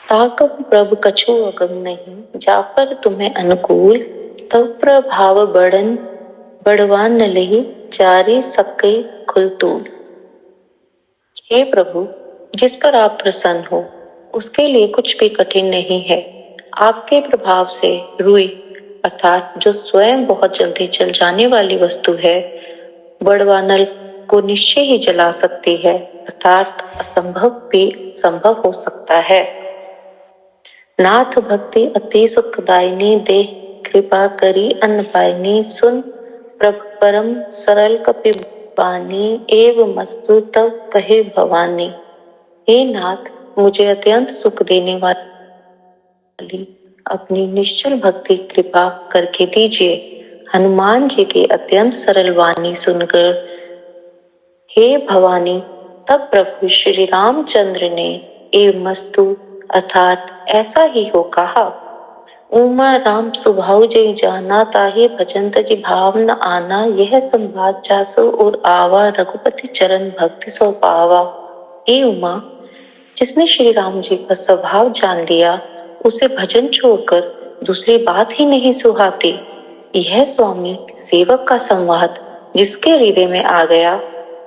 ताकब प्रभ कछु अगम नहीं, जा पर तुम्हें अनुकूल, तब प्रभाव बढ़वान न लही, जारी सकई खुलतूल। हे प्रभु, जिस पर आप प्रसन्न हो उसके लिए कुछ भी कठिन नहीं है। आपके प्रभाव से रुई अर्थात जो स्वयं बहुत जल्दी जल जाने वाली वस्तु है, बड़वानल को निश्चय ही जला सकती है, अर्थात असंभव भी संभव हो सकता है। नाथ भक्ति अति सुखदायिनी, देह कृपा करी अन्न पायनी, सुन प्रभ परम सरल कपि बानी, एव मस्तु तव कहे भवानी। हे नाथ, मुझे अत्यंत सुख देने वाली अपनी निश्चल भक्ति कृपा करके दीजिए। हनुमान जी की अत्यंत सरल वाणी सुनकर हे भवानी, तब प्रभु श्री रामचंद्र ने एव मस्तु अर्थात ऐसा ही हो कहा। उमा राम सुभाव जय जाना, ताहि भजंत जी भाव न आना, यह संवाद जासो और आवा, रघुपति चरण भक्ति सो पावा। हे उमा, जिसने श्री राम जी का स्वभाव जान लिया, उसे भजन छोड़कर दूसरी बात ही नहीं सुहाती। यह स्वामी सेवक का संवाद जिसके हृदय में आ गया,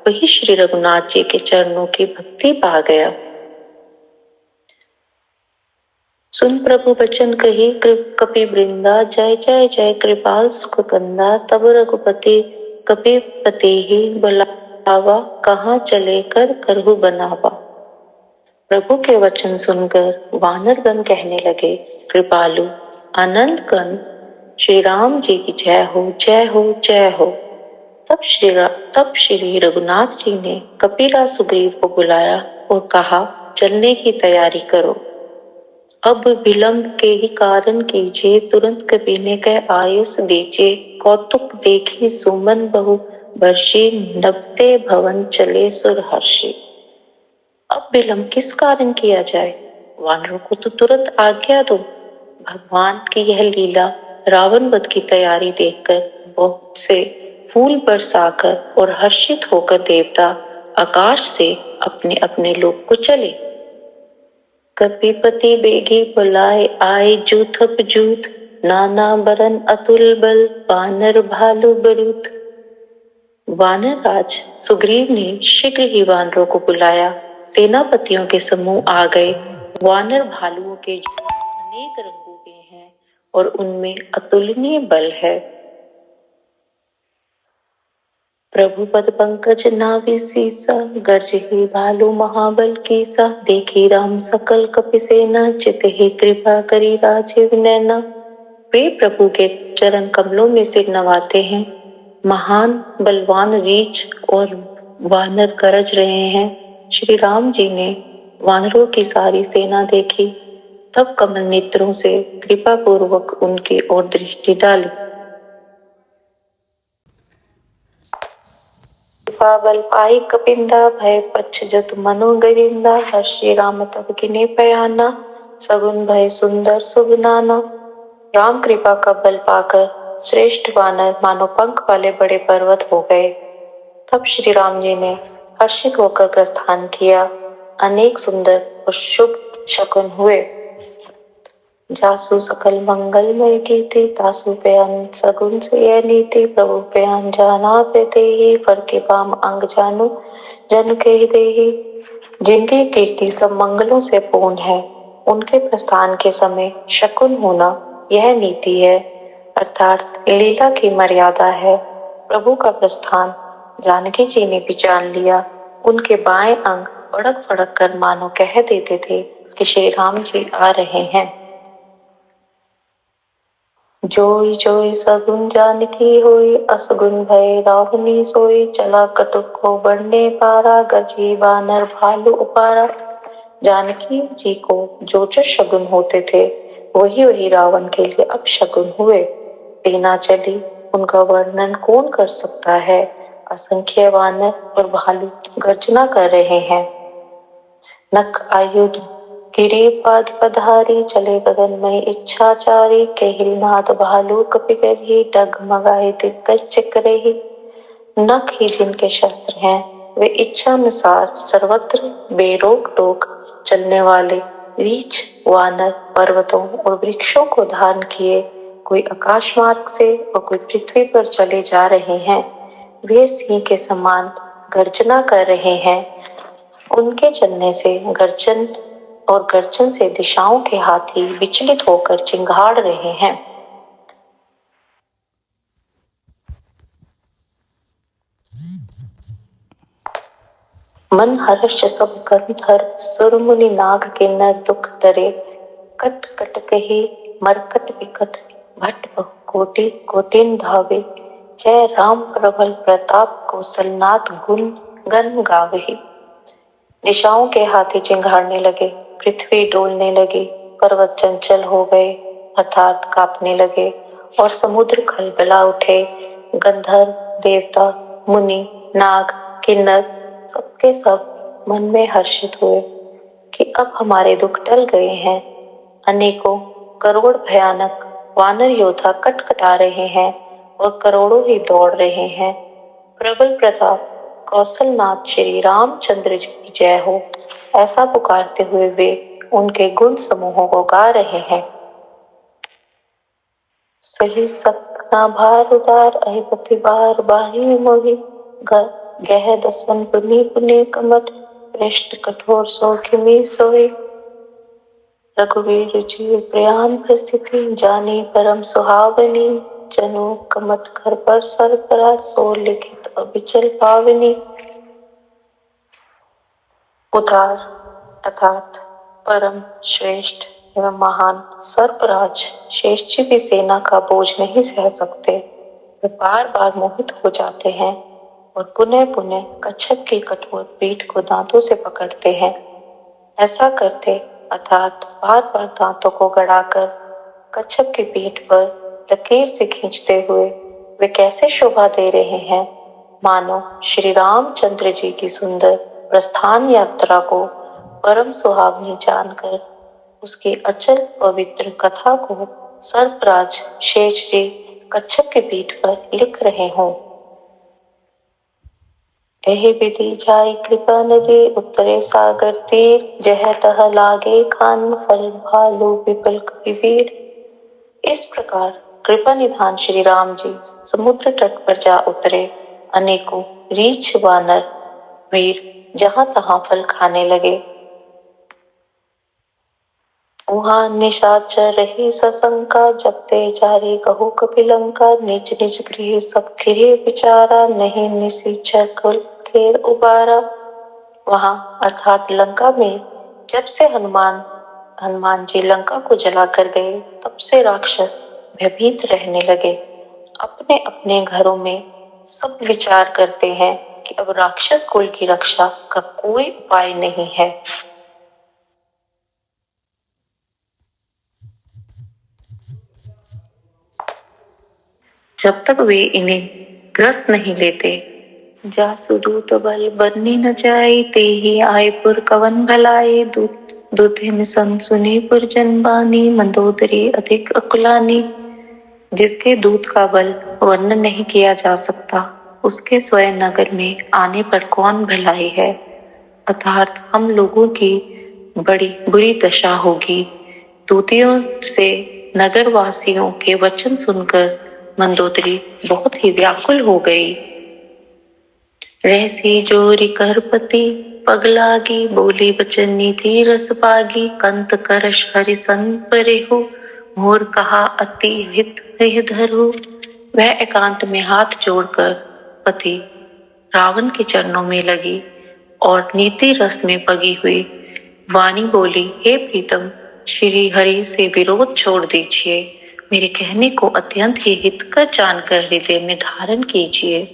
वही श्री रघुनाथ जी के चरणों की भक्ति पा गया। सुन प्रभु बचन कही कपि वृंदा, जय जय जय कृपाल सुख कंदा, तब रघुपति कपिपति ही बुलावा, कहाँ चले कर करहु बनावा। प्रभु के वचन सुनकर वानरगण कहने लगे, कृपालु आनंद गण श्री राम जी की जय हो जय हो जय हो। तब श्री रघुनाथ जी ने कपिला सुग्रीव को बुलाया और कहा, चलने की तैयारी करो। अब विलंब के ही कारण कीजिए, तुरंत कपि ने कह आयुष दीजिए, कौतुक देखी सुमन बहु वर्षी, नबते भवन चले सुर हर्षी। अब विलंब किस कारण किया जाए, वानरों को तो तुरंत आज्ञा दो। भगवान की यह लीला रावण वध की तैयारी देखकर बहुत से फूल बरसाकर और हर्षित होकर देवता आकाश से अपने अपने लोक को चले। कपिपति बेगी बुलाए आए, जूथप जूथ नाना बरन अतुल बल, वानर भालू बरूथ। वानर राज सुग्रीव ने शीघ्र ही वानरों को बुलाया। सेनापतियों के समूह आ गए। वानर भालुओं के अनेक रंगों के हैं और उनमें अतुलनीय बल है। प्रभु पद पंकज नाभि सीसा, गर्ज ही भालू महाबल कीसा, देखी राम सकल कपि सेना, चित ही कृपा करी राजीव नैना। वे प्रभु के चरण कमलों में सिर नवाते हैं। महान बलवान रीछ और वानर गरज रहे हैं। श्री राम जी ने वानरों की सारी सेना देखी, तब कमल नेत्रों से कृपा पूर्वक उनकी ओर दृष्टि डाली। बल पाई कपिंदा, भय पच्छ जत मनो गरिंदा, हर्षि राम तब किने पयाना, सगुन भय सुंदर शुभ नाना। राम कृपा का बल पाकर श्रेष्ठ वानर मानो पंख वाले बड़े पर्वत हो गए। तब श्री राम जी ने हर्षित होकर प्रस्थान किया। अनेक सुंदर और शुभ शकुन हुए। जासु सकल मंगलमय कीर्ति, तासु प्यान सगुन से यह नीति, प्रभु प्यान जाना पे ही, फर के पाम अंग जानू जन के देही। जिनकी कीर्ति सब मंगलों से पूर्ण है, उनके प्रस्थान के समय शकुन होना यह नीति है, अर्थात लीला की मर्यादा है। प्रभु का प्रस्थान जानकी जी ने भी जान लिया। उनके बाएं अंग फड़क फड़क कर मानो कह देते थे कि श्री राम जी आ रहे हैं। जोई जोई सगुन जानकी होई, असगुन भय रावनी सोई, चला कटुक को बढ़ने पारा, गरजी वानर भालू उपारा। जानकी जी को जो जो शगुन होते थे, वही वही रावण के लिए अब शगुन हुए। सेना चली, उनका वर्णन कौन कर सकता है। असंख्य वानर और भालू गर्जना कर रहे हैं। नख आयुध गिरी पाद पधारी, चले गगन में इच्छाचारी, केहिल नाद भालू कपिगरी, डगमगाए दिग्गज चिकरही। नख ही जिनके शस्त्र हैं, वे इच्छा अनुसार सर्वत्र बेरोक टोक चलने वाले रीछ वानर पर्वतों और वृक्षों को धारण किए कोई आकाश मार्ग से और कोई पृथ्वी पर चले जा रहे हैं। वे सिंह के समान गर्जना कर रहे हैं। उनके चलने से गर्जन से दिशाओं के हाथी विचलित होकर चिंगाड़ रहे हैं। मन हर्ष सब गंधर्व सुर मुनि नाग किन्नर दुख डरे कट कट कही मरकट विकट भट बहु कोटि कोटिन धावे जय राम प्रबल प्रताप कौशलनाथ गुण गन गावही। दिशाओं के हाथी चिंगाड़ने लगे, पृथ्वी डोलने लगी, पर्वत चंचल हो गए अर्थात कांपने लगे और समुद्र खलबला उठे। गंधर्व देवता मुनि नाग किन्नर सबके सब मन में हर्षित हुए कि अब हमारे दुख टल गए हैं। अनेकों करोड़ भयानक वानर योद्धा कटकटा रहे हैं और करोड़ों ही दौड़ रहे हैं। प्रबल प्रताप कौशलनाथ श्री रामचंद्र जी की जय हो, ऐसा पुकारते हुए वे उनके गुण समूहों को गा रहे हैं। सही सपना भार उदार अहिपति बार बाही मोहि गह दसन पुनि पुनि कमट पृष्ठ कठोर सो किमि सोई। रघुवीर जी प्रयाण प्रस्थिति जानी परम सुहावनी जनु कमट घर पर सरपराज सो लिखित अविचल पावनी। उदार अर्थात परम श्रेष्ठ एवं महान सर्पराज शेष जी भी सेना का बोझ नहीं सह सकते। वे बार बार मोहित हो जाते हैं और पुनः पुनः कच्छप की कठोर पीठ को दांतों से पकड़ते हैं। ऐसा करते अर्थात बार बार दांतों को गड़ाकर कच्छप की पीठ पर लकीर से खींचते हुए वे कैसे शोभा दे रहे हैं, मानो श्री रामचंद्र जी की सुंदर प्रस्थान यात्रा को परम सुहावनी जानकर उसकी अचल पवित्र कथा को सर्पराज शेष जी कच्छप की पीठ पर लिख रहे हों। एहि विधि जाई कृपा नदी उत्तरे सागर तीर जह तह लागे खान फल भालू विपल कपिवीर। इस प्रकार कृपा निधान श्री राम जी समुद्र तट पर जा उतरे। अनेकों रीछ वानर वीर जहां तहां फल खाने लगे। वहां निशाचर रही सशंका जपते जारी कहु कपिलंका निज निज गृह सब खिरे विचारा नहीं निशिचर कुल खेर उबारा। वहां अर्थात लंका में जब से हनुमान जी लंका को जलाकर गए तब से राक्षस भयभीत रहने लगे। अपने अपने घरों में सब विचार करते हैं कि अब राक्षस कुल की रक्षा का कोई उपाय नहीं है। जब तक वे इन्हें ग्रस्त नहीं लेते। जासु दूत बल बरनी न जाए ते ही आए पुर कवन भलाए दूत हिम संग सुनी पुर जनबानी मंदोदरी अधिक अकुलानी। जिसके दूत का बल वर्णन नहीं किया जा सकता उसके स्वयं नगर में आने पर कौन भलाई है। अर्थात हम लोगों की बड़ी बुरी दशा होगी। दूतियों से नगर वासियों के वचन सुनकर मंदोदरी बहुत ही व्याकुल हो गई। रहसी जोरी करपति पगलागी बोली बचन नीति रस पागी कंत करश हरि संग परेहु मोर कहा अति हित धरु। वह एकांत में हाथ जोड़कर पति रावण के चरणों में लगी और नीति रस में पगी हुई वाणी बोली, हे प्रीतम श्री हरि से विरोध छोड़ दीजिए, मेरे कहने को अत्यंत ही हितकर जानकर हृदय में धारण कीजिए।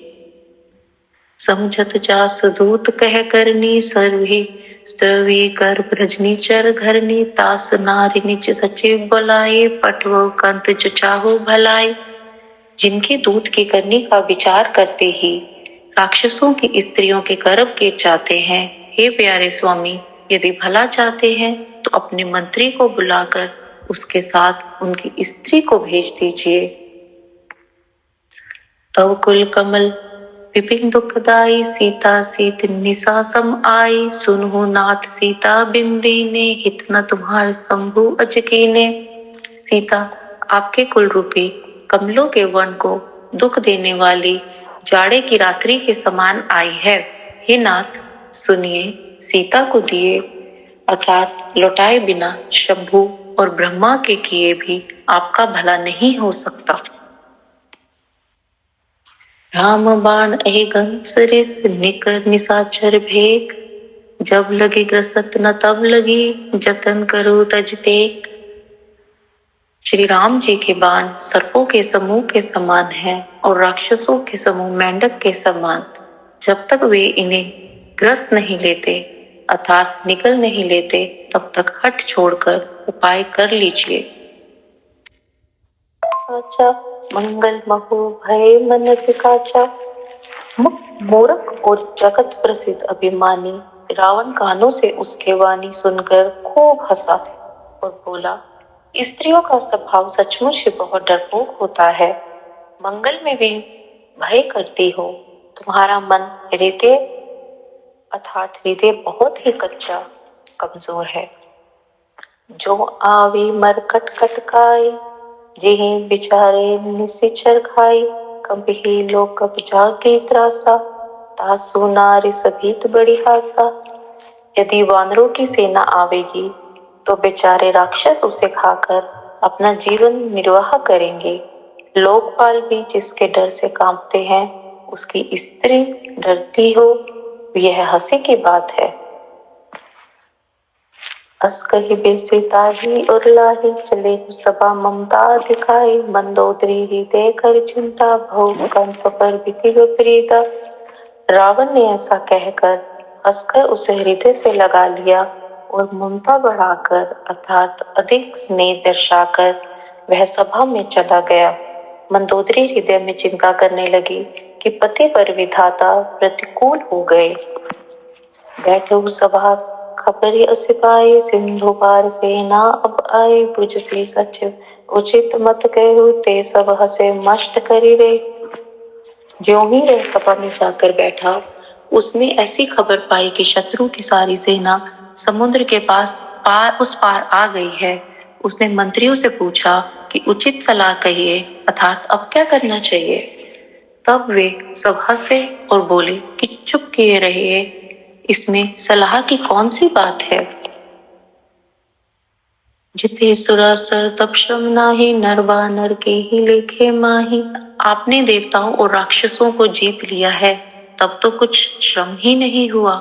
समझत जास दूत कह करनी सर्वी स्त्रवी कर ब्रजनी चर घरनी तास नारी निज सचिव बुलाए पटवो कंत जो चाहो भलाई। जिनके दूत की करनी का विचार करते ही राक्षसों की स्त्रियों के गर्भ गिर जाते हैं। हे प्यारे स्वामी, यदि भला चाहते हैं तो अपने मंत्री को बुलाकर उसके साथ उनकी स्त्री को भेज दीजिए। तव कुल कमल विपिन दुखदाई सीता सीत निशा सम आई, सुनहु नाथ सीता बिंदी ने, हित न तुम्हार शंभु अजकीने। सीता आपके कुल रूपी कमलों के वन को दुख देने वाली जाड़े की रात्रि के समान आई है। हे नाथ सुनिए, सीता को दिए अर्थात लौटाए बिना शंभु और ब्रह्मा के किए भी आपका भला नहीं हो सकता। राम बाण ए गंसरिस निकर निशाचर भेक, जब लगी ग्रसत न तब लगी जतन करो तज टेक। श्री राम जी के बाण सर्पों के समूह के समान हैं और राक्षसों के समूह मेंढक के समान। जब तक वे इन्हें ग्रस नहीं लेते अर्थात निकल नहीं लेते तब तक हट छोड़कर उपाय कर लीजिए। साचा मंगल महु भय मन काचा। मूर्ख और जगत प्रसिद्ध अभिमानी रावण कानों से उसके वाणी सुनकर खूब हंसा और बोला, स्त्रियों का स्वभाव सचमुच ही बहुत डरपोक होता है। मंगल में भी भय करती हो। तुम्हारा मन हृदय अर्थात हृदय बहुत ही कच्चा कमजोर है। जो आवी मरकट कटकाई, जिहि बिचारे निशिचर खाई। कभी लोग कब जागे त्रासा, तासु नारी सभीत बड़ी हासा। यदि वानरों की सेना आवेगी तो बेचारे राक्षस उसे खाकर अपना जीवन निर्वाह करेंगे। लोकपाल भी जिसके डर से कांपते हैं उसकी स्त्री डरती हो, यह हंसी की बात है। अस कही बेसी ताही और लाही, चले सभा ममता दिखाई। मंदोदरी हृदय कर चिंता, भव कंप पर बीती विपरीता। रावण ने ऐसा कहकर हंसकर उसे हृदय से लगा लिया और ममता बढ़ाकर अर्थात अधिक स्नेह दर्शाकर वह सभा में चला गया। मंदोदरी हृदय में चिंता करने लगी कि पति पर विधाता प्रतिकूल हो गए। बैठो सभा खबर सिपाही, सिंधु पार सेना अब आए। बुझ सी सच उचित मत कहु, ते सब हंसे मस्त करी रे। ज्यों ही वह सभा में जाकर बैठा उसने ऐसी खबर पाई कि शत्रु की सारी सेना समुद्र के उस पार आ गई है। उसने मंत्रियों से पूछा कि उचित सलाह कहिए अर्थात अब क्या करना चाहिए। तब वे सब हंसे और बोले कि चुप किए रहिए, इसमें सलाह की कौन सी बात है। जिते सुरासर तब श्रम नाही, नर बानर के ही लेखे माही। आपने देवताओं और राक्षसों को जीत लिया है तब तो कुछ श्रम ही नहीं हुआ,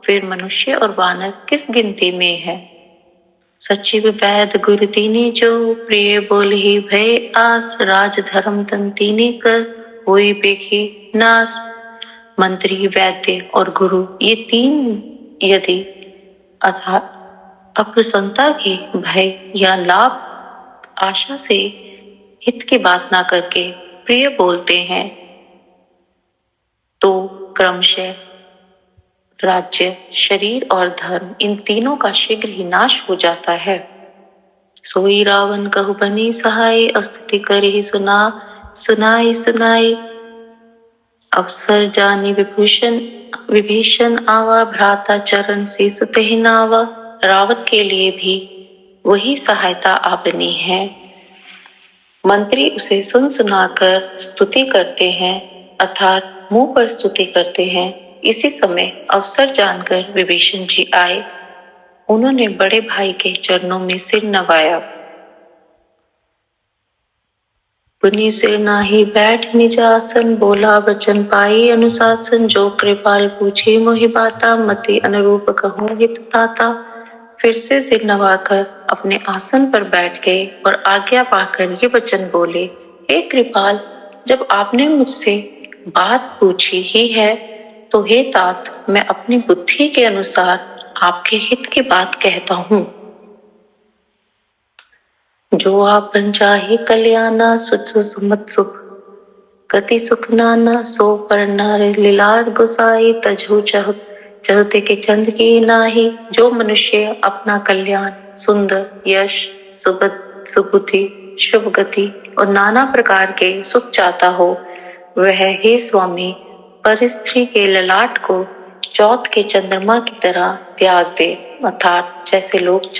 फिर मनुष्य और वानर किस गिनती में है। सचिव वैद गुरु तीने जो, प्रिय बोल ही भय आस। राज धर्म तन तीने कर, होई बेखी नास। मंत्री वैद्य और गुरु ये तीन यदि अर्थात अप्रसन्नता के भय या लाभ आशा से हित की बात ना करके प्रिय बोलते हैं तो क्रमशः राज्य, शरीर और धर्म इन तीनों का शीघ्र ही नाश हो जाता है। सोई रावण कहु बनी सहाय, स्तुति करी सुनाई। अवसर जानी विभीषण आवा, भ्राता चरण से सुते नावा। रावण के लिए भी वही सहायता आ बनी है। मंत्री उसे सुन सुनाकर स्तुति करते हैं अर्थात मुंह पर स्तुति करते हैं। इसी समय अवसर जानकर विभीषण जी आए। उन्होंने बड़े भाई के चरणों में सिर नवाया। पुनि सिर नाही बैठ निज आसन, बोला वचन पाई अनुशासन। जो कृपाल पूछे मोहि बाता, मति अनुरूप कहूँ हित ताता। फिर से सिर नवाकर अपने आसन पर बैठ गए और आज्ञा पाकर ये वचन बोले, हे कृपाल, जब आपने मुझसे बात पूछी ही है तो हे तात, मैं अपनी बुद्धि के अनुसार आपके हित की बात कहता हूँ। जो आपन चाहे कल्याणा, सुमत सुख गति सुख नाना। सो पर नर लीलार गुसाई, तजहु चहते के चंद की नाही। जो मनुष्य अपना कल्याण, सुंदर यश, सुबुद्धि, शुभ गति और नाना प्रकार के सुख चाहता हो, वह हे स्वामी पर स्त्री के ललाट को चौथ के चंद्रमा की तरह त्याग दे, अर्थात जैसे लोग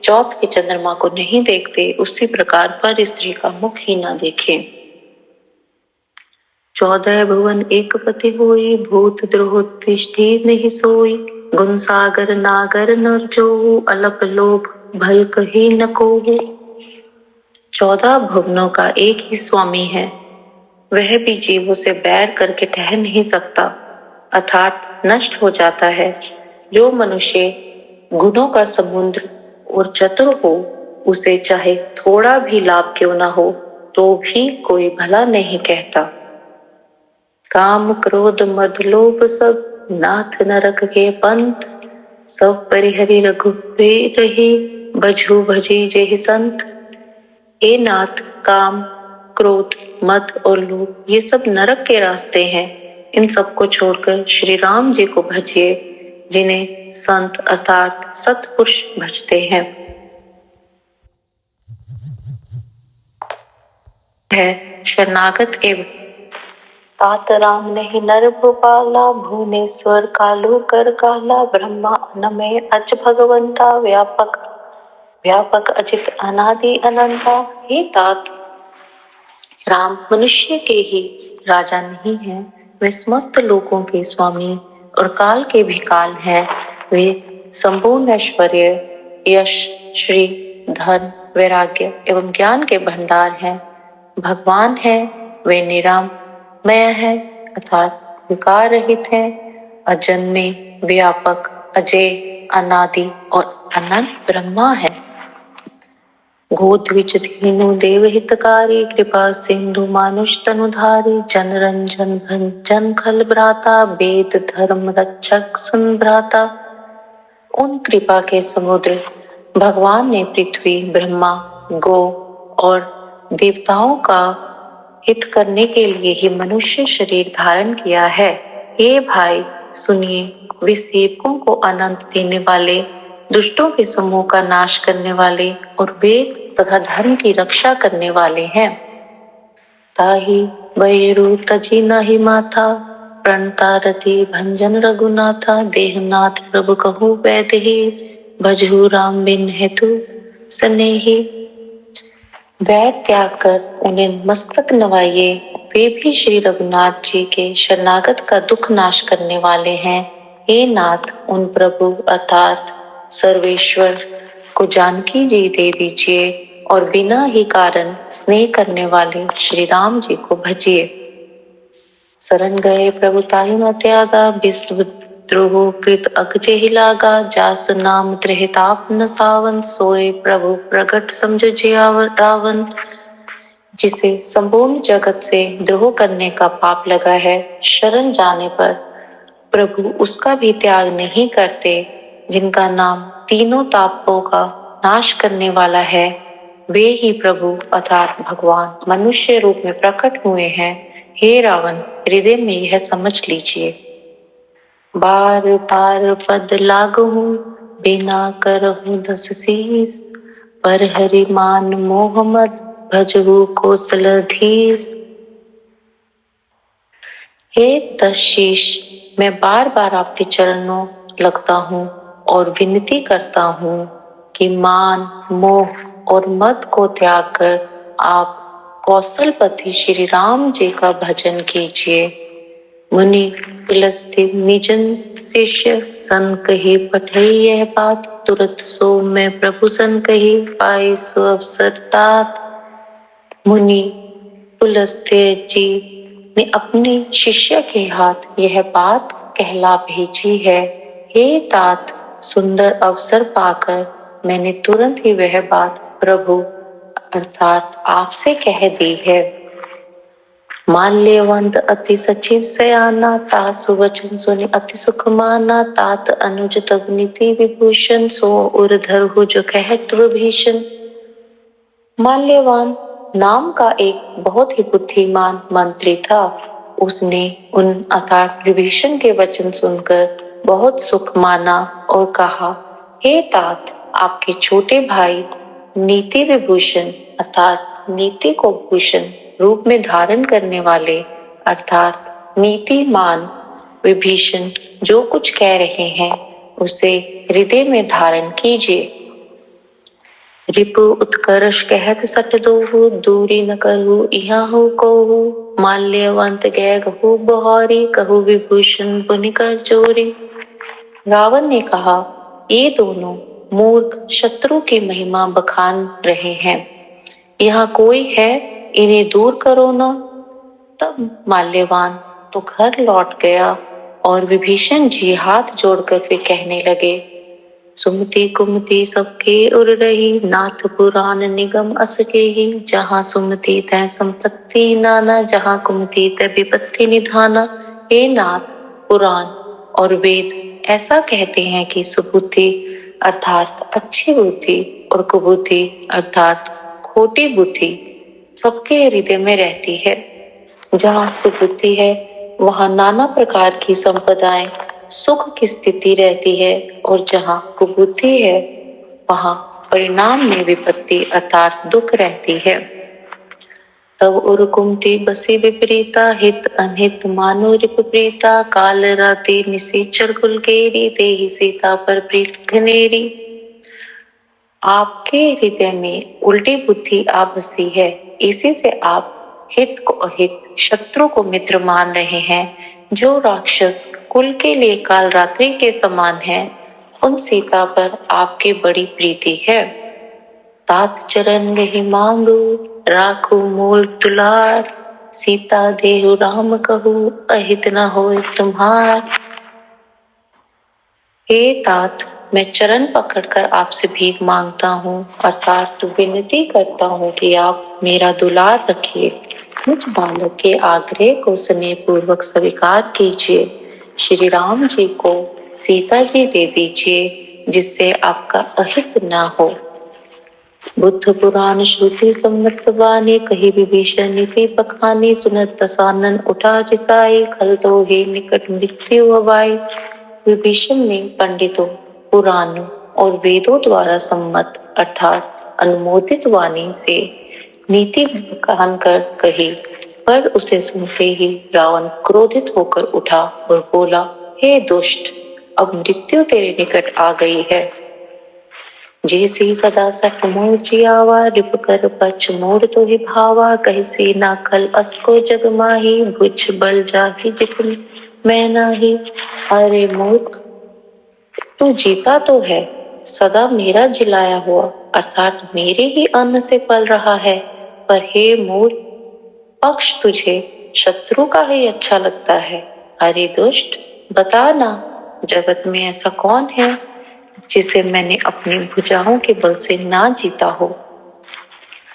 चौथ के चंद्रमा को नहीं देखते, उसी प्रकार पर स्त्री का मुख ही न देखे। 14 भुवन एक पति होई, भूत द्रोह तिष्ठि नहीं सोई, गुण सागर नागर नर जोहू, अलप लोभ भल कही न कोहू। 14 भुवनों का एक ही स्वामी है, वह भी जीवों से बैर करके ठहर नहीं सकता, अर्थात नष्ट हो जाता है। जो मनुष्य गुणों का समुद्र और चतुर हो, उसे चाहे थोड़ा भी लाभ क्यों न हो, तो भी कोई भला नहीं कहता। काम क्रोध मद लोभ सब, नाथ नरक के पंथ, सब परिहरि रघुवीर रही, भजहु भजी जेहि संत। ए नाथ, काम क्रोध मद और लोभ ये सब नरक के रास्ते हैं, इन सबको छोड़कर श्री राम जी को भजिए, जिन्हें संत अर्थात सत्पुरुष भजते हैं। है शरणागत के तात राम नहीं नर भूपाला, भुवनेश्वर कालू कर काला, ब्रह्मा अनमय अच भगवंता, व्यापक व्यापक अजित अनादि अनंता। हे तात, राम मनुष्य के ही राजा नहीं है, वे समस्त लोगों के स्वामी और काल के भी काल है। वे संपूर्ण ऐश्वर्य, यश, श्री, धन, वैराग्य एवं ज्ञान के भंडार हैं। भगवान है, वे निरामय है, अर्थात विकार रहित है, अजन्मे, व्यापक, अजय, अनादि और अनंत ब्रह्मा है। गोद्विज दीनु देव हितकारी, कृपा सिंधु मानुष तनुधारी, जन रंजन भंजन खल भ्राता, वेद धर्म रक्षक सुन भ्राता। उन कृपा के समुद्र भगवान ने पृथ्वी, ब्रह्मा, गो और देवताओं का हित करने के लिए ही मनुष्य शरीर धारण किया है। हे भाई सुनिए, वे सेवकों को अनंत देने वाले, दुष्टों के समूह का नाश करने वाले और वेद तथा धर्म की रक्षा करने वाले हैं। ताहि बयरु तजी नाही माथा, प्रणता रति भंजन रघुनाथा, देहनाथ प्रभु कहु वैदेही, भजहु राम बिन हेतु सनेही। वैर त्याग कर उन्हें मस्तक नवाइए, वे भी श्री रघुनाथ जी के शरणागत का दुख नाश करने वाले हैं। हे नाथ, उन प्रभु अर्थात सर्वेश्वर को जानकी जी दे दीजिए और बिना ही कारण स्नेह करने वाले श्री राम जी को भजिए। शरण गए प्रभु ताहि न त्यागा, विश्व द्रोह कृत अगजे ही लागा, जास नाम त्रिहिताप न सावन, सोए प्रभु प्रगट समझो जियावर रावण। जिसे संपूर्ण जगत से द्रोह करने का पाप लगा है, शरण जाने पर प्रभु उसका भी त्याग नहीं करते। जिनका नाम तीनों तापों का नाश करने वाला है, वे ही प्रभु अर्थात भगवान मनुष्य रूप में प्रकट हुए हैं। हे रावण, हृदय में यह समझ लीजिए। बार बार पद लागहूं, बिना करहूं दस शीस, पर हरि मान मोह मद, भजहु कौशलधीश। हे दस शीश, मैं बार बार आपके चरणों लगता हूँ और विनती करता हूँ कि मान, मोह और मद को त्याग कर आप कौशलपति श्री राम जी का भजन कीजिए। मुनि पुलस्त्य निजन शिष्य, सन कही पठई यह बात, तुरत सो मैं प्रभु सन कही, पाई सो अवसर तात। मुनि पुलस्त्य जी ने अपने शिष्य के हाथ यह बात कहला भेजी है। हे तात, सुंदर अवसर पाकर मैंने तुरंत ही वह बात प्रभु अर्थात आपसे कह दी है। माल्यवंत अति सचिव सयाना, तात सुवचन सुनि अति सुख माना, तात अनुज तब नीति विभूषण, सो उर धरहु जो कहत विभीषण। माल्यवान नाम का एक बहुत ही बुद्धिमान मंत्री था। उसने उन अर्थात विभीषण के वचन सुनकर बहुत सुख माना और कहा, हे तात, आपके छोटे भाई नीति विभूषण अर्थात नीति को भूषण रूप में धारण करने वाले अर्थात नीतिमान विभीषण जो कुछ कह रहे हैं उसे हृदय में धारण कीजिए। रिपु उत्कर्ष कहत सट दोहु, दूरी न करहु इहाँ हो कहु। माल्यवंत गए गहु बहोरी, कहु विभूषण पुनि कर जोरी। रावण ने कहा, ये दोनों मूर्ख शत्रु की महिमा बखान रहे हैं, यहाँ कोई है, इन्हें दूर करो न। तब माल्यवान तो घर लौट गया और विभीषण जी हाथ जोड़कर फिर कहने लगे, सुमति कुमति सबके उर रही, नाथ पुराण निगम अस केहि। जहाँ सुमति तै संपत्ति नाना, जहाँ कुमति तै विपत्ति निधाना। हे नाथ, पुराण और वेद ऐसा कहते हैं कि सुबुद्धि अर्थात अच्छी बुद्धि और कुबुद्धि अर्थात खोटी बुद्धि सबके हृदय में रहती है। जहाँ सुबुद्धि है वहाँ नाना प्रकार की संपदाएं सुख की स्थिति रहती है, और जहाँ कुबुद्धि है वहाँ परिणाम में विपत्ति अर्थात दुख रहती है। तब उर कुमति बसी विपरीता, हित अनहित मानो रिपप्रीता। काल राति निशिचर कुल केरी, तेहि सीता पर प्रीत घनेरी। आपके हृदय में उल्टी बुद्धि आ बसी है, इसी से आप हित को अहित, शत्रु को मित्र मान रहे हैं। जो राक्षस कुल के लिए काल रात्रि के समान है, उन सीता पर आपकी बड़ी प्रीति है। तात चरण गहि मांगू, राखू मूल दुलार। सीता देहु राम कहू, अहित न होय तुम्हार। हे तात, मैं चरण पकड़कर आपसे भीख मांगता हूँ, अर्थात विनती करता हूँ कि आप मेरा दुलार रखिए। मुझ बालक के आग्रह को स्नेह पूर्वक स्वीकार कीजिए। श्री राम जी को सीता जी दे दीजिए, जिससे आपका अहित ना हो। बुद्ध पुराण श्रुति सम्मत वाणी, कही विभीषण नीति बखानी। सुनत दसानन उठा रिसाई, खल तो ही निकट मृत्यु अवाई। विभीषण ने पंडितों, पुराणों और वेदों द्वारा सम्मत अर्थात अनुमोदित वाणी से नीति बखान कर कही, पर उसे सुनते ही रावण क्रोधित होकर उठा और बोला, हे दुष्ट, अब मृत्यु तेरे निकट आ गई है। जैसी सदा सठ मोर जियावा, रिप कर पछ मोर तो ही भावा। कैसी ना खल असको जग माही, भुज बल जाहि जित मैं नाही। अरे मूर्ख, तू जीता तो है, सदा मेरा जिलाया हुआ अर्थात मेरे ही अन्न से पल रहा है, पर हे मूर्ख, पक्ष तुझे शत्रु का ही अच्छा लगता है। अरे दुष्ट, बता ना, जगत में ऐसा कौन है जिसे मैंने अपनी भुजाओं के बल से ना जीता हो।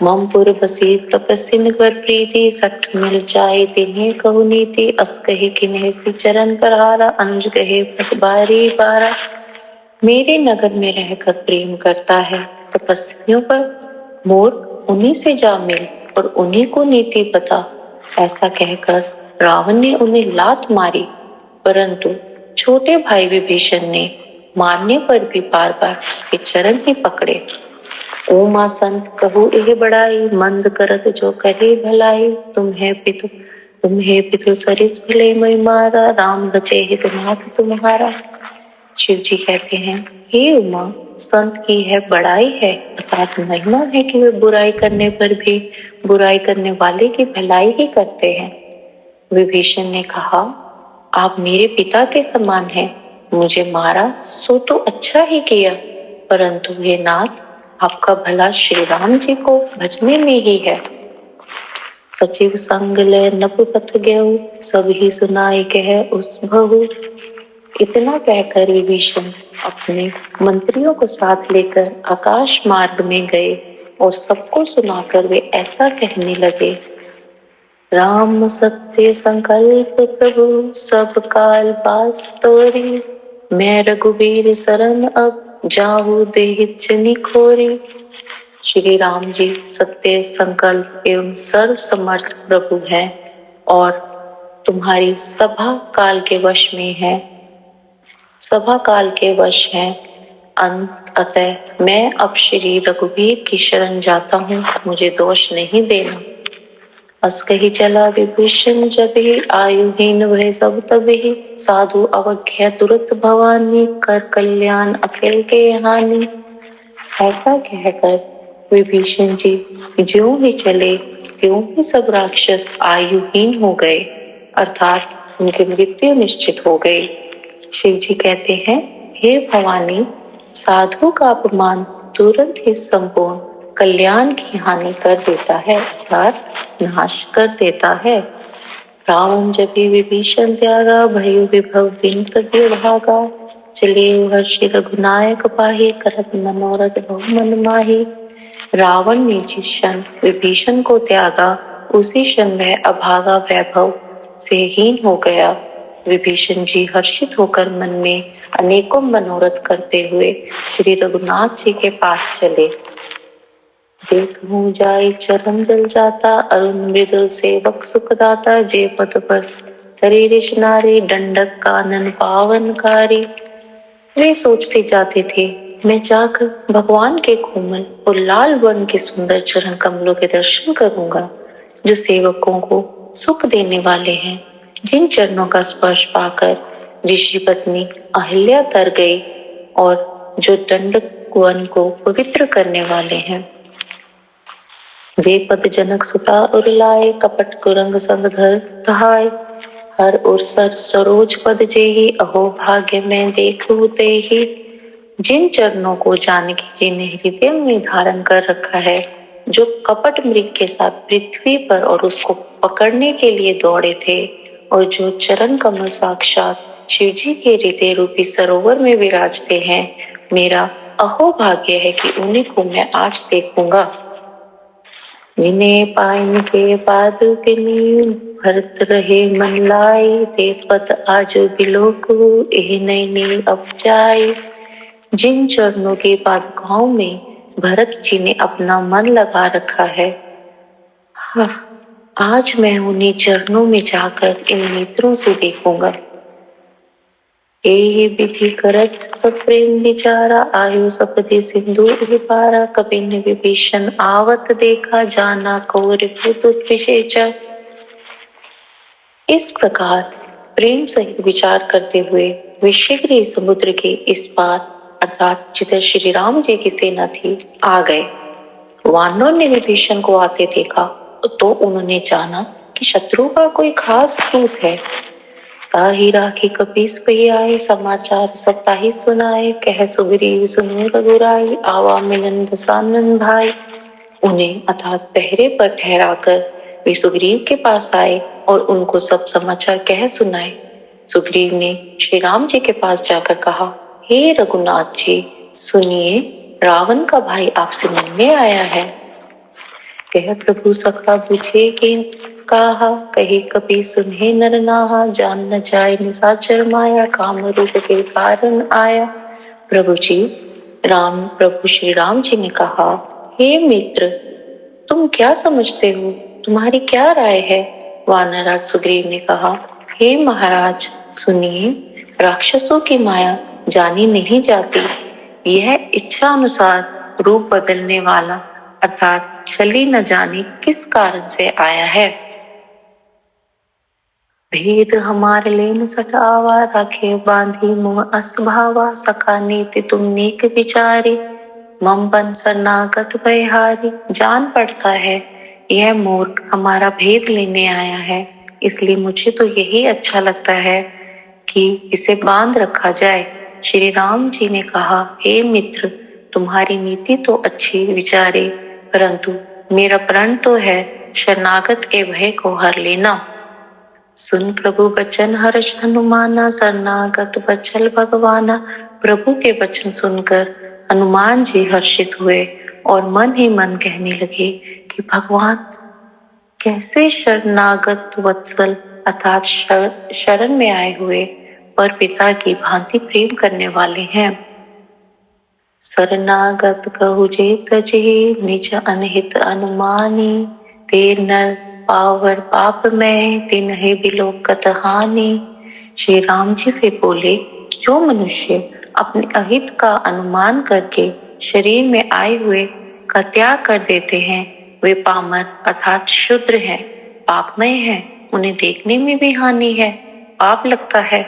मम पुर बसी तपस्वी निकट प्रीति, सठ मिल जाए तिन्हें कहु नीति। अस कहे किन्हें सी चरण प्रहारा, अनुज कहे पत बारी बारा। मेरे नगर में रहकर प्रेम करता है तपस्वियों पर, मोर उन्हीं से जा मिल और उन्हीं को नीति बता। ऐसा कहकर रावण ने उन्हें लात मारी, परंतु छोटे भाई विभीषण ने मारने पर भी बार बार उसके चरण ही पकड़े। ओमा संत कहू एह बड़ाई, मंद करत जो करे भलाई। तुम्हें पितु सरिस भले मई मारा, राम बचे हित नाथ तुम्हारा। शिव जी कहते हैं, हे उमा, संत की है बड़ाई है अर्थात महिमा है कि वे बुराई करने पर भी बुराई करने वाले की भलाई ही करते हैं। विभीषण ने कहा, आप मेरे पिता के समान हैं, मुझे मारा सो तो अच्छा ही किया, परंतु हे नाथ, आपका भला श्री राम जी को भजने में ही है। सचिव संग ले नपुपथ गयो, सब ही सुनाई कह उस बहु। इतना कहकर विभीषण अपने मंत्रियों को साथ लेकर आकाश मार्ग में गए और सबको सुनाकर वे ऐसा कहने लगे, राम सत्य संकल्प प्रभु, सब काल बास तोरी। मैं रघुवीर शरण अब, जाहू देहित जनि खोरी। श्री राम जी सत्य संकल्प एवं सर्व समर्थ प्रभु हैं और तुम्हारी सभा काल के वश में है, सभा काल के वश हैं। अतः मैं अब श्री रघुवीर की शरण जाता हूँ, मुझे दोष नहीं देना। अस कही चला विभीषण जब ही, आयुहीन भय सब तब ही, साधु अवज्ञा तुरत भवानी, कर कल्याण अखिल के हानि। ऐसा कहकर विभीषण जी ज्यों ही चले त्यों ही सब राक्षस आयुहीन हो गए, अर्थात उनकी मृत्यु निश्चित हो गई। शिव जी कहते हैं, हे भवानी, साधु का अपमान तुरंत ही संपूर्ण कल्याण की हानि कर देता है, अर्थात नाश कर देता है। रावण जब भी विभीषण त्यागा, भयो विभव विंत भागा, चले हर्षि रघुनायक पाहि, करत मनोरथ बहु मन माहि। रावण ने जिस क्षण विभीषण को त्यागा, उसी क्षण वह अभागा वैभव से हीन हो गया। विभीषण जी हर्षित होकर मन में अनेकों मनोरथ करते हुए श्री रघुनाथ जी के पास चले। देखूं जाई चरण जल जाता, अरुण मृदुल सेवक सुखदाता, जे पद पर धरी ऋष नारी, दंडक कानन पावनकारी। वे सोचते जाते थे, मैं जाकर भगवान के कोमल और लाल वर्ण के सुंदर चरण कमलों के दर्शन करूंगा, जो सेवकों को सुख देने वाले हैं। जिन चरणों का स्पर्श पाकर ऋषि पत्नी अहिल्या तर गई और जो दंडक वन को पवित्र करने वाले हैं। जे पद जनक सुता उर लाए, कपट कुरंग संग धर तहाय, हर उर सर सरोज पद जेहि, अहो भाग्य में देखूं तेहि। जिन चरणों को जानकी जी ने हृदय में धारण कर रखा है, जो कपट मृग के साथ पृथ्वी पर और उसको पकड़ने के लिए दौड़े थे, और जो चरण कमल साक्षात शिव जी के हृदय रूपी सरोवर में विराजते हैं, मेरा अहो भाग्य है कि उन्हीं को मैं आज देखूंगा। जिन्हें पाइन के पादुकिनी, भरत रहे मन लाए, ते पद आज बिलोकु, एहि नैनी अब जाए। जिन चरणों के पादुकाओं में भरत जी ने अपना मन लगा रखा है, आज मैं उन्हीं चरणों में जाकर इन नेत्रों से देखूंगा। एहि विधि करत सब प्रेम विचारा, आयु सपदि सिंधु पारा, कबि न विभीषण आवत देखा, जाना कौर विशेषा। इस प्रकार प्रेम सहित विचार करते हुए वे शीघ्र ही समुद्र के इस पार, अर्थात जिधर श्री राम जी की सेना थी, आ गए। वानरों ने विभीषण को आते देखा तो उन्होंने जाना कि शत्रु का कोई खास दूत है। ताहि राखी कपीस पही आए, समाचार सब ताहि सुनाए, कह सुग्रीव सुनो रघुराई, आवा मिलन दसानन भाई। उन्हें अर्थात पहरे पर ठहराकर वे सुग्रीव के पास आए और उनको सब समाचार कह सुनाए। सुग्रीव ने श्री राम जी के पास जाकर कहा, हे रघुनाथ जी, सुनिए, रावण का भाई आपसे मिलने आया है। कह प्रभु सखा बुझे के कहा, कहे कपि सुने नर नाहा, जान न जाए निशाचर माया, काम रूप के कारण आया। प्रभु श्री राम जी ने कहा, हे मित्र, तुम क्या समझते हो, तुम्हारी क्या राय है। वानरराज सुग्रीव ने कहा, हे महाराज सुनिए, राक्षसों की माया जानी नहीं जाती। यह इच्छा अनुसार रूप बदलने वाला अर्थात छली न जाने किस कारण से आया है। भेद हमार लेन सटावा, राखे बांधी मुँह असभावा, सका नीति तुम नेक विचारी, मम बन शरणागत भयहारी। जान पड़ता है यह मूर्ख हमारा भेद लेने आया है, इसलिए मुझे तो यही अच्छा लगता है कि इसे बांध रखा जाए। श्री राम जी ने कहा, हे मित्र, तुम्हारी नीति तो अच्छी विचारे, परंतु मेरा प्रण तो है शरणागत के भय को हर लेना। सुन प्रभु बचन हर्ष हनुमाना, शरणागत बचल भगवाना। प्रभु के वचन सुनकर हनुमान जी हर्षित हुए और मन ही मन कहने लगे कि भगवान कैसे शरणागत वत्सल अर्थात शरण में आए हुए पर पिता की भांति प्रेम करने वाले हैं। शरणागत कहु जे तजहि, निज अनहित अनुमानी, तेर नर पावर पाप में, तिन्हि बिलोकत हानि। श्री राम जी फिर बोले, जो मनुष्य अपने अहित का अनुमान करके शरीर में आए हुए का त्याग कर देते हैं, वे पामर अर्थात शूद्र हैं। पापमय हैं, उन्हें देखने में भी हानि है। पाप लगता है